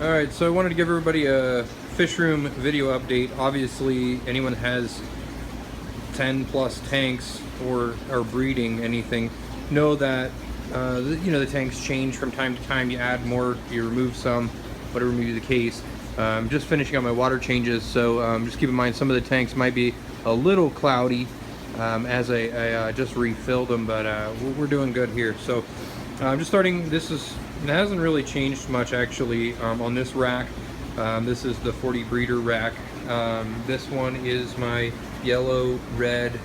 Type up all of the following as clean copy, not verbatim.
Alright, so I wanted to give everybody a fish room video update. Obviously, anyone has 10 plus tanks or are breeding anything, know that the tanks change from time to time. You add more, you remove some, whatever may be the case. I'm just finishing up my water changes, so just keep in mind some of the tanks might be a little cloudy as I just refilled them, but we're doing good here. So I'm just starting. It hasn't really changed much actually on this rack. This is the 40 breeder rack. This one is my yellow, red,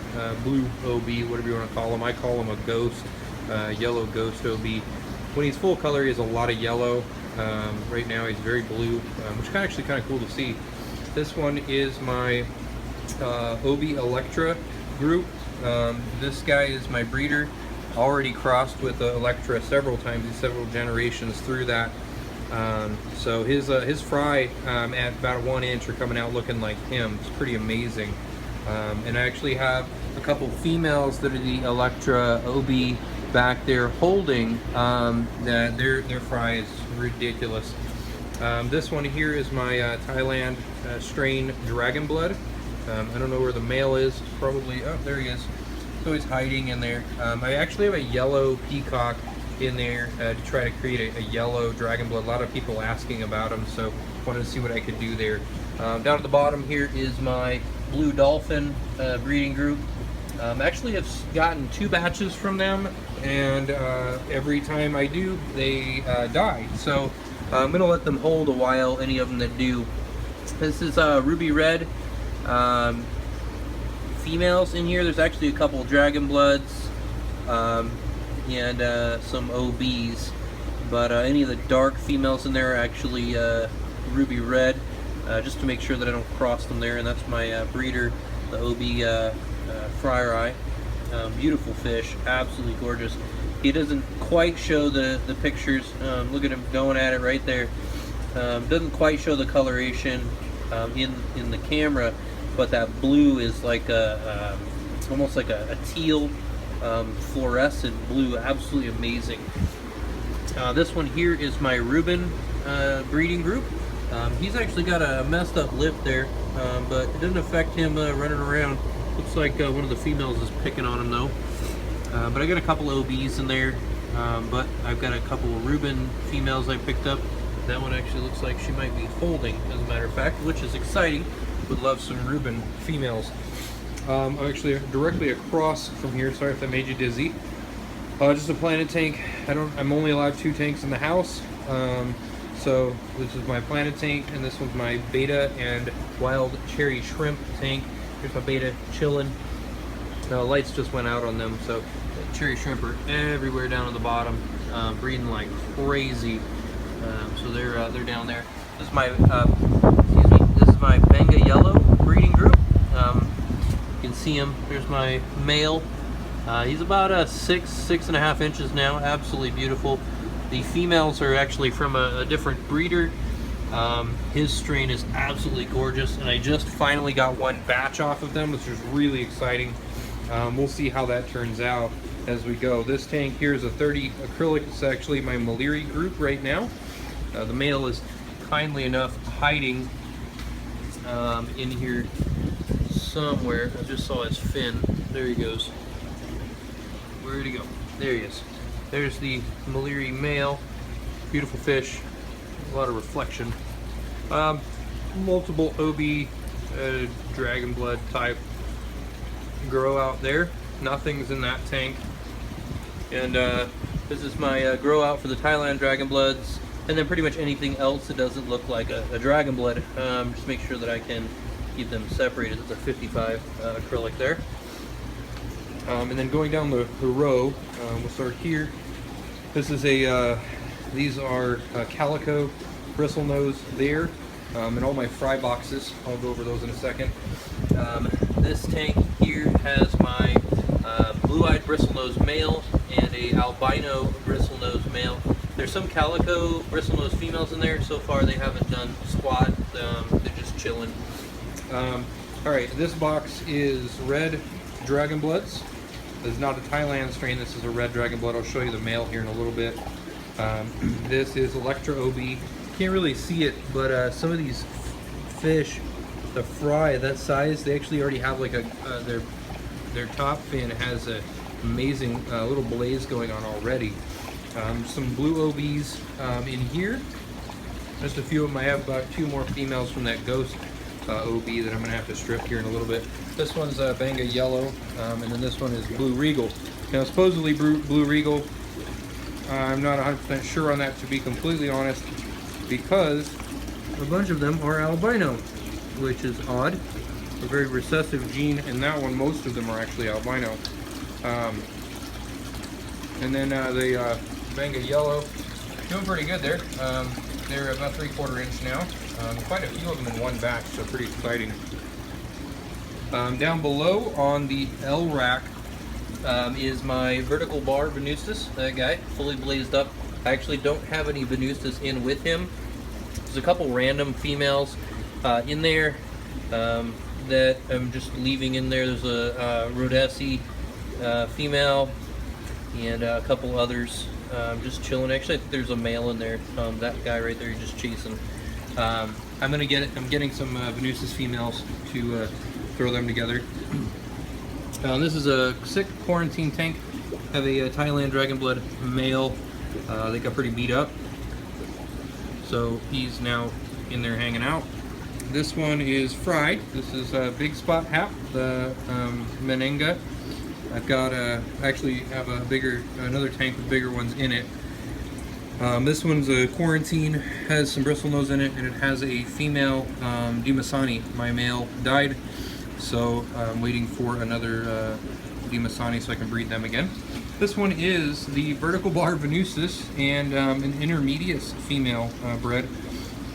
blue OB, whatever you want to call him. I call him a ghost, yellow ghost OB. When he's full color, he has a lot of yellow. Right now he's very blue, which is actually kind of cool to see. This one is my Hobie Electra group. This guy is my breeder. Already crossed with Electra several times, several generations through that. So his fry at about 1 inch are coming out looking like him. It's pretty amazing. And I actually have a couple females that are the Electra OB back there holding that their fry is ridiculous. This one here is my Thailand strain Dragon Blood. I don't know where the male is. Probably, oh, there he is. So he's hiding in there. I actually have a yellow peacock in there to try to create a yellow dragon blood. A lot of people asking about them, so wanted to see what I could do there. Down at the bottom here is my blue Dolphin breeding group. Actually, I've gotten 2 batches from them, and every time I do, they die. So I'm gonna let them hold a while, any of them that do. This is ruby red. Females in here. There's actually a couple Dragon Bloods and some OBs, but any of the dark females in there are actually ruby red, just to make sure that I don't cross them there. And that's my breeder, the OB Friar Eye. Beautiful fish, absolutely gorgeous. He doesn't quite show the pictures. Look at him going at it right there. Doesn't quite show the coloration in the camera, but that blue is like almost like a teal fluorescent blue. Absolutely amazing. This one here is my Reuben breeding group. He's actually got a messed up lip there, but it doesn't affect him running around. Looks like one of the females is picking on him though. But I got a couple OBs in there, but I've got a couple of Reuben females I picked up. That one actually looks like she might be folding, as a matter of fact, which is exciting. Would love some Reuben females. I'm actually directly across from here. Sorry if that made you dizzy. Just a planet tank. I'm only allowed 2 tanks in the house. So this is my planet tank, and this one's my beta and wild cherry shrimp tank. Here's my beta chilling. Lights just went out on them, so the cherry shrimp are everywhere down at the bottom, breeding like crazy. So they're down there. This is my This is my Benga Yellow breeding group. You can see him. There's my male. He's about 6.5 inches now. Absolutely beautiful. The females are actually from a different breeder. His strain is absolutely gorgeous, and I just finally got 1 batch off of them, which is really exciting. We'll see how that turns out as we go. This tank here is a 30 acrylic. It's actually my Maliri group right now. The male is kindly enough hiding in here somewhere. I just saw his fin. There he goes. Where'd he go? There he is. There's the Maliri male. Beautiful fish. A lot of reflection. Multiple OB Dragon Blood type Growout there. Nothing's in that tank. And this is my Growout for the Thailand Dragon Bloods. And then pretty much anything else that doesn't look like a Dragon Blood. Just make sure that I can keep them separated. It's a 55 acrylic there. And then going down the row, we'll start here. This is these are calico bristlenose there, in all my fry boxes. I'll go over those in a second. This tank here has my blue-eyed bristlenose male and a albino bristlenose male. There's some calico bristlenose females in there. So far they haven't done squat. They're just chilling. Alright, this box is red Dragon Bloods. This is not a Thailand strain, this is a red Dragon Blood. I'll show you the male here in a little bit. This is Electra OB. can't really see it, but some of these fish, the fry that size, they actually already have like a their top fin has a amazing little blaze going on already. Some blue OBs in here. Just a few of them. I have about 2 more females from that ghost OB that I'm gonna have to strip here in a little bit. This one's Banga Yellow, and then this one is Blue Regal. Now supposedly Blue Regal, I'm not 100% sure on that, to be completely honest, because a bunch of them are albino, which is odd. A very recessive gene in that one. Most of them are actually albino. And then the Banga Yellow, doing pretty good there. They're about 3/4 inch now. Quite a few of them in one batch, so pretty exciting. Down below on the L rack is my vertical bar Venustus, that guy, fully blazed up. I actually don't have any Venustus in with him. There's a couple random females in there that I'm just leaving in there. There's a Rhodesi female and a couple others just chilling. Actually, I think there's a male in there. That guy right there, just chasing. I'm getting some Venustus females to throw them together. This is a sick quarantine tank. I have a Thailand Dragon Blood male. They got pretty beat up, so he's now in there hanging out. This one is fried. This is a Big Spot Hap, the Menenga. I've got actually have another tank with bigger ones in it. This one's a quarantine, has some bristlenose in it, and it has a female Dimasani. My male died, so I'm waiting for another Dimasani so I can breed them again. This one is the vertical bar Venustus and an intermediate female bred.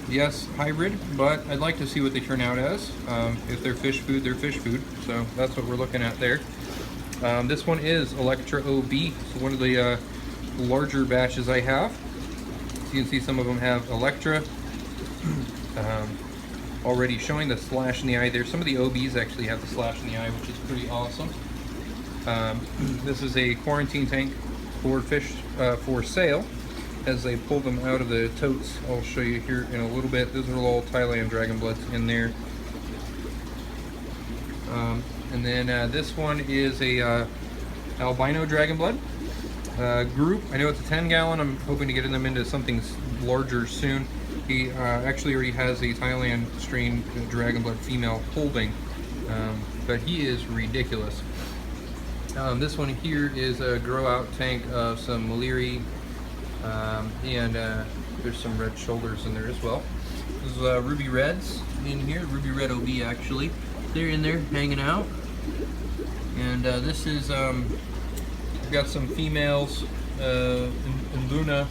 Yes, hybrid, but I'd like to see what they turn out as. If they're fish food, they're fish food, so that's what we're looking at there. This one is Electra OB, so one of the larger batches I have. So you can see some of them have Electra already showing the slash in the eye there. Some of the OBs actually have the slash in the eye, which is pretty awesome. This is a quarantine tank for fish for sale. As they pull them out of the totes, I'll show you here in a little bit. Those are all Thailand Dragon Bloods in there. And then this one is a albino Dragon Blood group. I know it's a 10-gallon. I'm hoping to get them into something larger soon. He actually already has a Thailand strain Dragon Blood female holding, but he is ridiculous. This one here is a Growout tank of some Maliri, and there's some red shoulders in there as well. This is Ruby Reds in here, Ruby Red OB actually. They're in there hanging out. And this is, I've got some females in Luna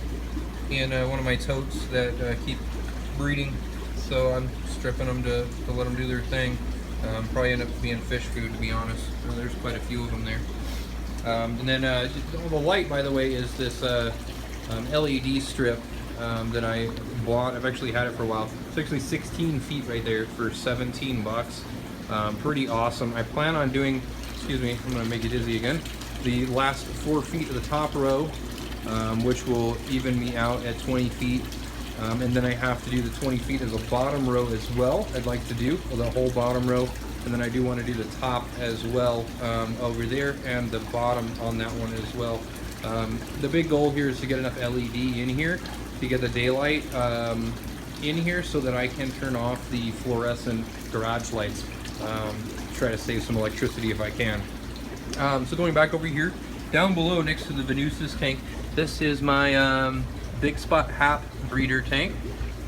and one of my totes that keep breeding. So I'm stripping them to let them do their thing. Probably end up being fish food, to be honest. There's quite a few of them there. And then the light, by the way, is this LED strip that I bought. I've actually had it for a while. It's actually 16 feet right there for 17 bucks. Pretty awesome. I plan on doing, excuse me, I'm gonna make you dizzy again, the last 4 feet of the top row, which will even me out at 20 feet. And then I have to do the 20 feet as a bottom row as well. I'd like to do the whole bottom row. And then I do want to do the top as well over there, and the bottom on that one as well. The big goal here is to get enough LED in here to get the daylight in here so that I can turn off the fluorescent garage lights. Try to save some electricity if I can. So going back over here, down below next to the Venustus tank, this is my Big Spot Hap breeder tank.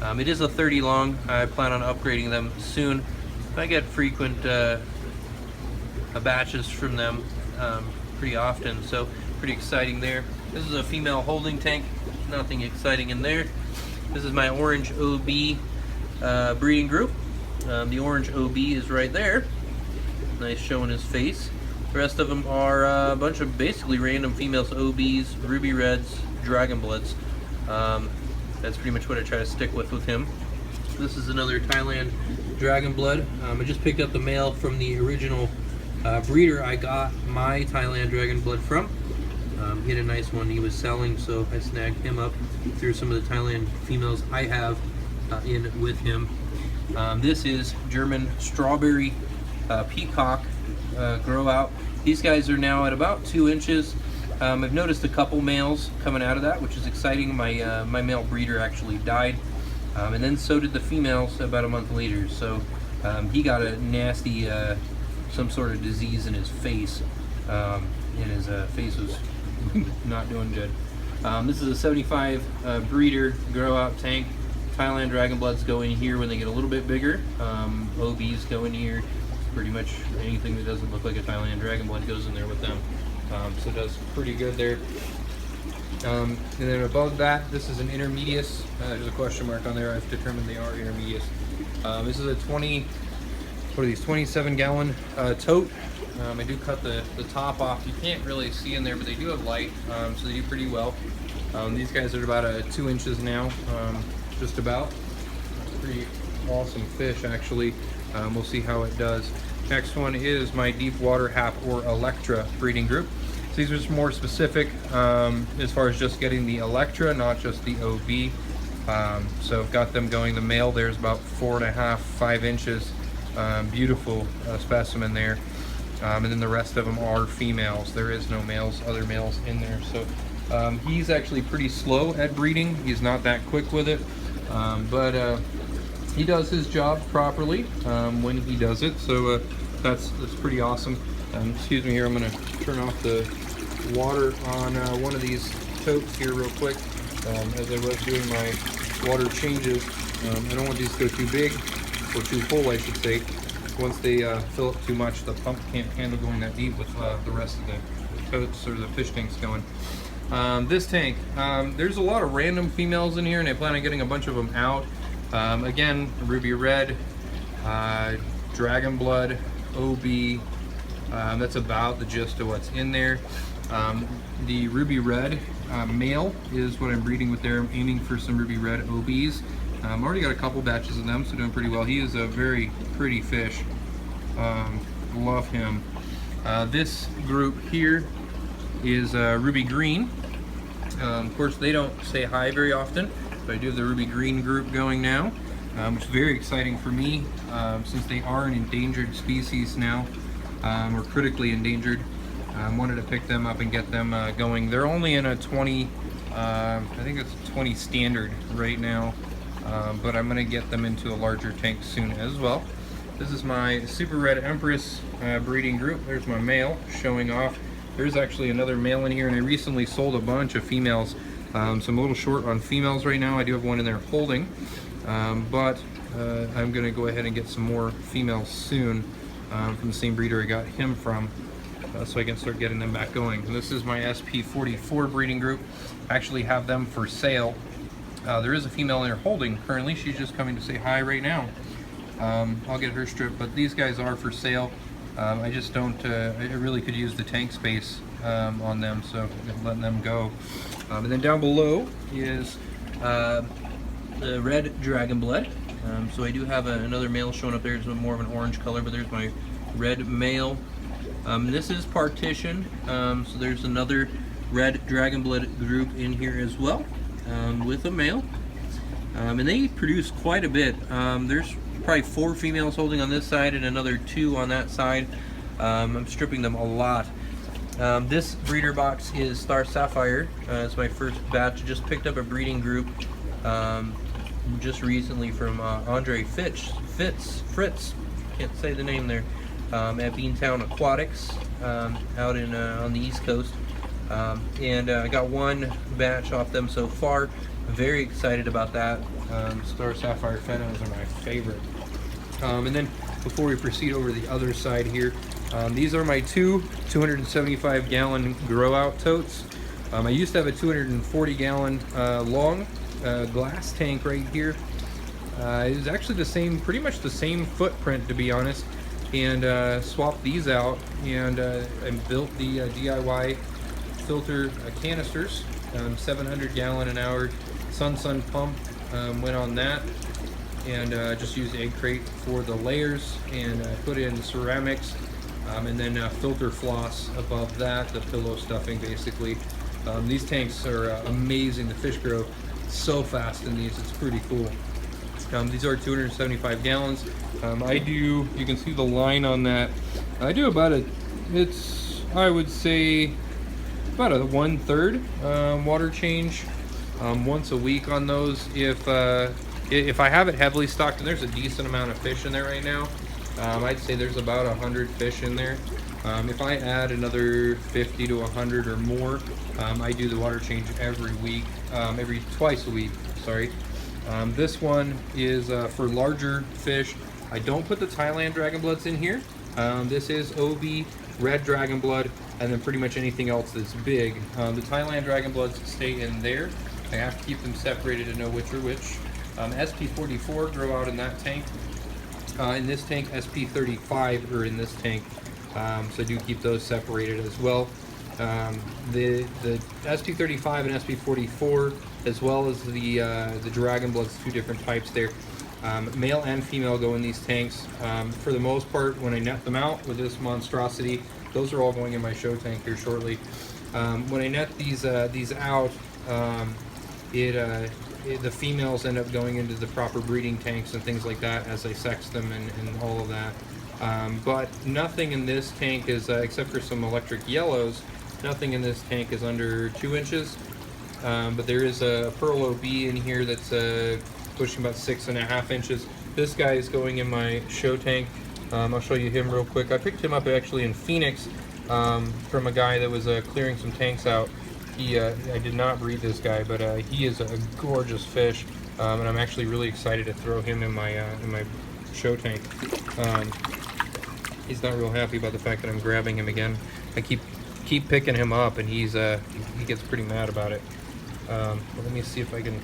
It is a 30 long. I plan on upgrading them soon. I get frequent batches from them pretty often, so pretty exciting there. This is a female holding tank, nothing exciting in there. This is my orange OB breeding group. The orange OB is right there, nice showing his face. The rest of them are a bunch of basically random females, OBs, Ruby Reds, Dragon Bloods. That's pretty much what I try to stick with him. This is another Thailand Dragon Blood. I just picked up the male from the original breeder I got my Thailand Dragon Blood from. He had a nice one he was selling, so I snagged him up through some of the Thailand females I have in with him. This is German strawberry peacock Growout. These guys are now at about 2 inches. I've noticed a couple males coming out of that, which is exciting. My male breeder actually died, and then so did the females about a month later. So he got a nasty, some sort of disease in his face, and his face was not doing good. This is a 75 breeder Growout tank. Thailand Dragon Bloods go in here when they get a little bit bigger. OBs go in here. Pretty much anything that doesn't look like a Thailand Dragon Blood goes in there with them. So it does pretty good there. And then above that, this is an intermedius. There's a question mark on there. I've determined they are intermedius. This is a 27-gallon tote. I do cut the top off. You can't really see in there, but they do have light, so they do pretty well. These guys are about 2 inches now, just about. Pretty awesome fish, actually. We'll see how it does. Next one is my deep water hap or Electra breeding group. So these are just more specific as far as just getting the Electra, not just the OB. So I've got them going. The male there's about 4.5, 5 inches. Beautiful specimen there. And then the rest of them are females. There is no males, other males in there. So he's actually pretty slow at breeding. He's not that quick with it, but he does his job properly when he does it. So that's pretty awesome. Excuse me here, I'm going to turn off the water on one of these totes here real quick as I was doing my water changes. I don't want these to go too big, or too full I should say. Once they fill up too much, the pump can't handle going that deep with the rest of the totes or the fish tanks going. This tank, there's a lot of random females in here, and I plan on getting a bunch of them out. Again, Ruby Red, Dragon Blood, OB, that's about the gist of what's in there. The Ruby Red male is what I'm breeding with there. I'm aiming for some Ruby Red OBs. Already got a couple batches of them, so doing pretty well. He is a very pretty fish. Love him. This group here is Ruby Green. Of course, they don't say hi very often, but I do have the Ruby Green group going now, which is very exciting for me since they are an endangered species now, or critically endangered. Wanted to pick them up and get them going. They're only in a 20, I think it's a 20 standard right now, but I'm going to get them into a larger tank soon as well. This is my Super Red Empress breeding group. There's my male showing off. There's actually another male in here, and I recently sold a bunch of females. So I'm a little short on females right now. I do have one in there holding, but I'm going to go ahead and get some more females soon from the same breeder I got him from, so I can start getting them back going. And this is my SP44 breeding group. I actually have them for sale. There is a female in there holding currently. She's just coming to say hi right now. I'll get her stripped, but these guys are for sale. I just don't, I really could use the tank space on them, so I'm letting them go. And then down below is the Red Dragon Blood. So I do have another male showing up there. It's more of an orange color, but there's my red male. This is partition, so there's another Red Dragon Blood group in here as well, with a male. And they produce quite a bit. There's probably 4 females holding on this side and another 2 on that side. I'm stripping them a lot. This breeder box is Star Sapphire. It's my first batch. I just picked up a breeding group just recently from Andre Fritz, can't say the name there, at Beantown Aquatics out in on the East Coast. And I got 1 batch off them so far. Very excited about that. Star Sapphire Phenos are my favorite. And then before we proceed over to the other side here, these are my 2 275-gallon Growout totes. I used to have a 240-gallon long glass tank right here. It was actually the same, pretty much the same footprint, to be honest, and swapped these out, and I built the DIY filter canisters, 700-gallon an hour Sun pump, went on that, and just used egg crate for the layers, and put in ceramics, and then filter floss above that, the pillow stuffing basically. These tanks are amazing. The fish grow so fast in these, it's pretty cool. These are 275 gallons. I do, you can see the line on that. I do about I would say about a 1/3 water change once a week on those. If I have it heavily stocked, and there's a decent amount of fish in there right now, I'd say there's about 100 fish in there. If I add another 50 to 100 or more, I do the water change every week, twice a week, sorry. This one is for larger fish. I don't put the Thailand Dragon Bloods in here. This is Hobie, Red Dragon Blood, and then pretty much anything else that's big. The Thailand Dragon Bloods stay in there. I have to keep them separated to know which are which. SP44 grow out in that tank. In this tank, SP35 are in this tank. So I do keep those separated as well. The SP35 and SP44, as well as the Dragon Bloods, two different types there. Male and female go in these tanks. For the most part, when I net them out with this monstrosity, those are all going in my show tank here shortly. When I net these out, the females end up going into the proper breeding tanks and things like that as I sex them and all of that. But nothing in this tank is, except for some electric yellows, nothing in this tank is under 2 inches. But there is a Pearl OB in here that's pushing about 6.5 inches. This guy is going in my show tank. I'll show you him real quick. I picked him up actually in Phoenix from a guy that was clearing some tanks out. I did not breed this guy, but he is a gorgeous fish, and I'm actually really excited to throw him in my show tank. He's not real happy about the fact that I'm grabbing him again. I keep picking him up, and he gets pretty mad about it. Let me see if I can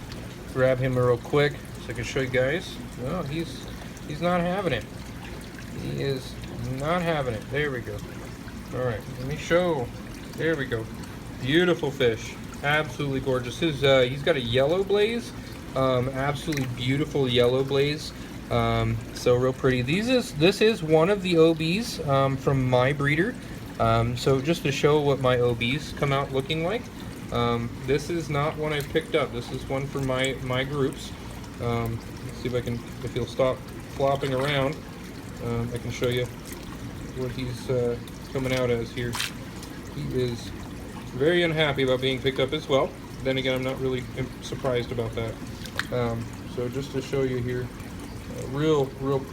grab him real quick so I can show you guys. Oh, he's not having it. He is not having it. There we go. All right, let me show. There we go. Beautiful fish, absolutely gorgeous. He's got a yellow blaze, absolutely beautiful yellow blaze. So real pretty. This is one of the OBs from my breeder. So just to show what my OBs come out looking like. This is not one I picked up. This is one for my groups. Let's see if he'll stop flopping around. I can show you what he's coming out as here. He is very unhappy about being picked up as well. Then again, I'm not really surprised about that. So just to show you here, real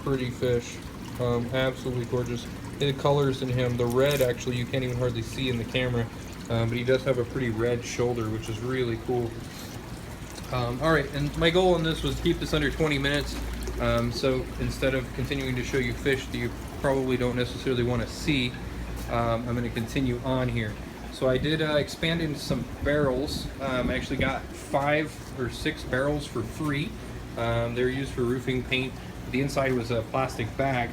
pretty fish, absolutely gorgeous. The colors in him, the red actually you can't even hardly see in the camera, but he does have a pretty red shoulder, which is really cool. All right, and my goal on this was to keep this under 20 minutes. So instead of continuing to show you fish that you probably don't necessarily want to see, I'm going to continue on here. So I did expand into some barrels. I actually got 5 or 6 barrels for free. They're used for roofing paint. The inside was a plastic bag,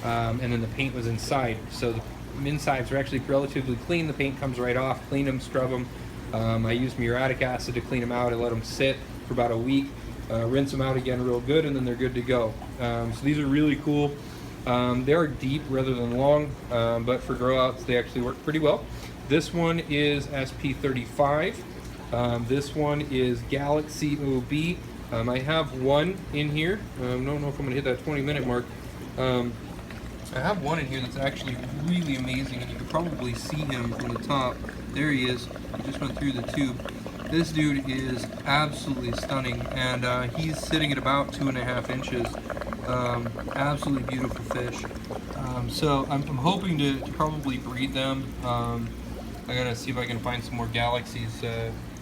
and then the paint was inside. So the insides are actually relatively clean. The paint comes right off. Clean them, scrub them. I used muriatic acid to clean them out. I let them sit for about a week. Rinse them out again real good, and then they're good to go. So these are really cool. They are deep rather than long, but for grow outs they actually work pretty well. This one is SP35. This one is Galaxy OB. I have one in here. I don't know if I'm gonna hit that 20-minute mark. I have one in here that's actually really amazing, and you can probably see him from the top. There he is. He just went through the tube. This dude is absolutely stunning, and he's sitting at about 2.5 inches. Absolutely beautiful fish. So I'm hoping to probably breed them. I gotta see if I can find some more Galaxies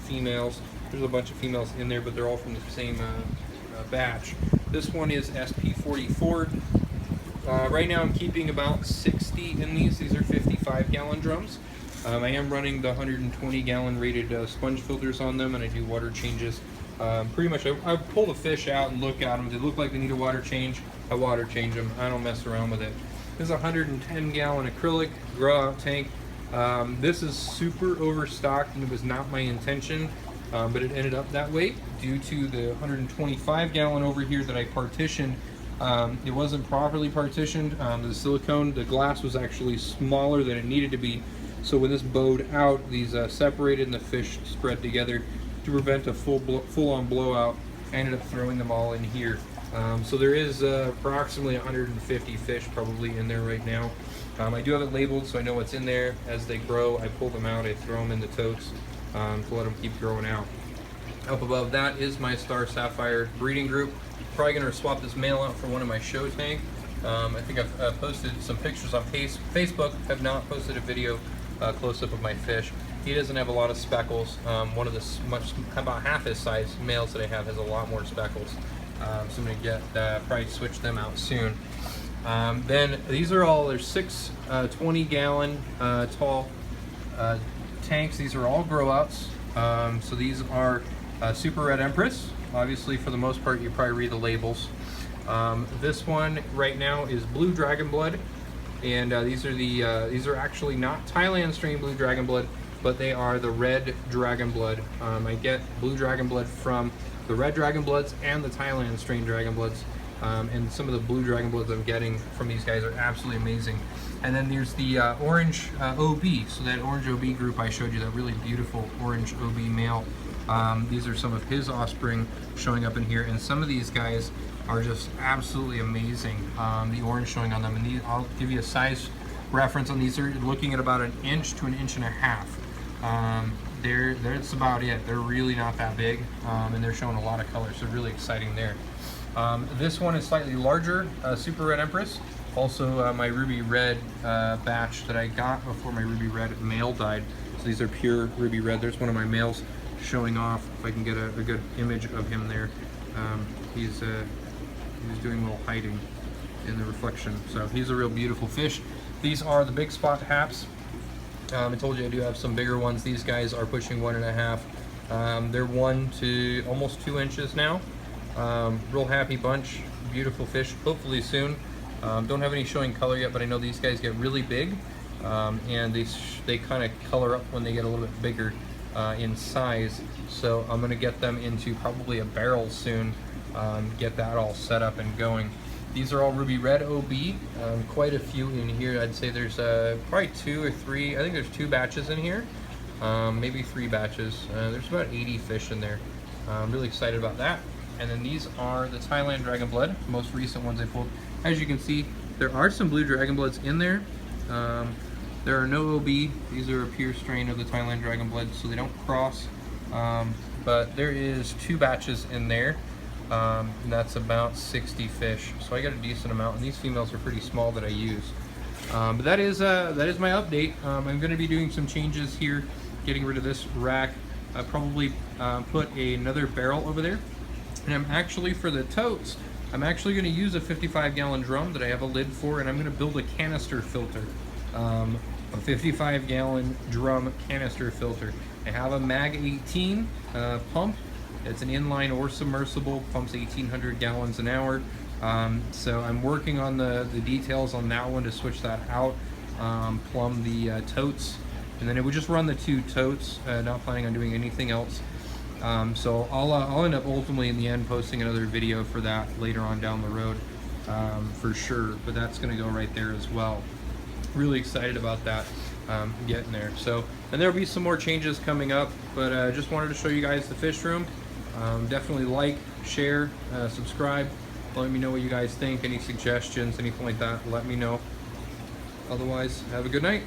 females. There's a bunch of females in there, but they're all from the same batch. This one is SP44. Right now I'm keeping about 60 in these. These are 55-gallon drums. I am running the 120-gallon rated sponge filters on them, and I do water changes. Pretty much, I pull the fish out and look at them. They look like they need a water change. I water change them. I don't mess around with it. This is a 110-gallon acrylic grow-out tank. This is super overstocked, and it was not my intention, but it ended up that way due to the 125-gallon over here that I partitioned. It wasn't properly partitioned. The silicone, the glass was actually smaller than it needed to be. So when this bowed out, these separated and the fish spread together to prevent a full-on blowout. I ended up throwing them all in here. So there is approximately 150 fish probably in there right now. I do have it labeled so I know what's in there. As they grow, I pull them out, I throw them in the totes to let them keep growing out. Up above that is my Star Sapphire breeding group. Probably gonna swap this male out for one of my show tank. I think I've posted some pictures on Facebook. Have not posted a video close-up of my fish. He doesn't have a lot of speckles. One of the about half his size males that I have has a lot more speckles. So I'm gonna probably switch them out soon. Then these are all, there's 6 20-gallon tall tanks. These are all Growouts. So these are Super Red Empress. Obviously, for the most part, you probably read the labels. This one right now is Blue Dragon Blood, and these are actually not Thailand strain Blue Dragon Blood, but they are the Red Dragon Blood. I get Blue Dragon Blood from the Red Dragon Bloods and the Thailand strain Dragon Bloods, and some of the Blue Dragon Bloods I'm getting from these guys are absolutely amazing. And then there's the Orange OB, so that Orange OB group I showed you, that really beautiful Orange OB male. These are some of his offspring showing up in here, and some of these guys are just absolutely amazing. The orange showing on them, and these, I'll give you a size reference on these. Are looking at about 1 inch to 1.5 inches. That's about it. They're really not that big, and they're showing a lot of color, so really exciting there. This one is slightly larger, Super Red Empress. Also my Ruby Red batch that I got before my Ruby Red male died. So these are pure Ruby Red. There's one of my males showing off, if I can get a good image of him there. He's doing a little hiding in the reflection. So he's a real beautiful fish. These are the big spot haps. I told you I do have some bigger ones. These guys are pushing 1.5. They're 1 to almost 2 inches now. Real happy bunch, beautiful fish, hopefully soon. Don't have any showing color yet, but I know these guys get really big, and they kind of color up when they get a little bit bigger in size. So I'm gonna get them into probably a barrel soon, get that all set up and going. These are all Ruby Red OB, quite a few in here. I'd say there's probably 2 or 3, I think there's 2 batches in here, maybe 3 batches. There's about 80 fish in there. I'm really excited about that. And then these are the Thailand Dragon Blood, most recent ones I pulled. As you can see, there are some Blue Dragon Bloods in there. There are no OB. These are a pure strain of the Thailand Dragon Blood, so they don't cross. But there is 2 batches in there. And that's about 60 fish. So I got a decent amount, and these females are pretty small that I use. But that is my update. I'm going to be doing some changes here, getting rid of this rack. I probably put another barrel over there. And I'm actually, for the totes, I'm actually going to use a 55-gallon drum that I have a lid for, and I'm going to build a canister filter. A 55-gallon drum canister filter. I have a Mag 18 pump. It's an inline or submersible, pumps 1,800 gallons an hour. So I'm working on the details on that one to switch that out, plumb the totes, and then it would just run the 2 totes, not planning on doing anything else. So I'll end up ultimately in the end posting another video for that later on down the road, for sure, but that's going to go right there as well. Really excited about that, getting there. So, and there'll be some more changes coming up, but just wanted to show you guys the fish room. Definitely like, share, subscribe. Let me know what you guys think, any suggestions, anything like that, let me know. Otherwise, have a good night.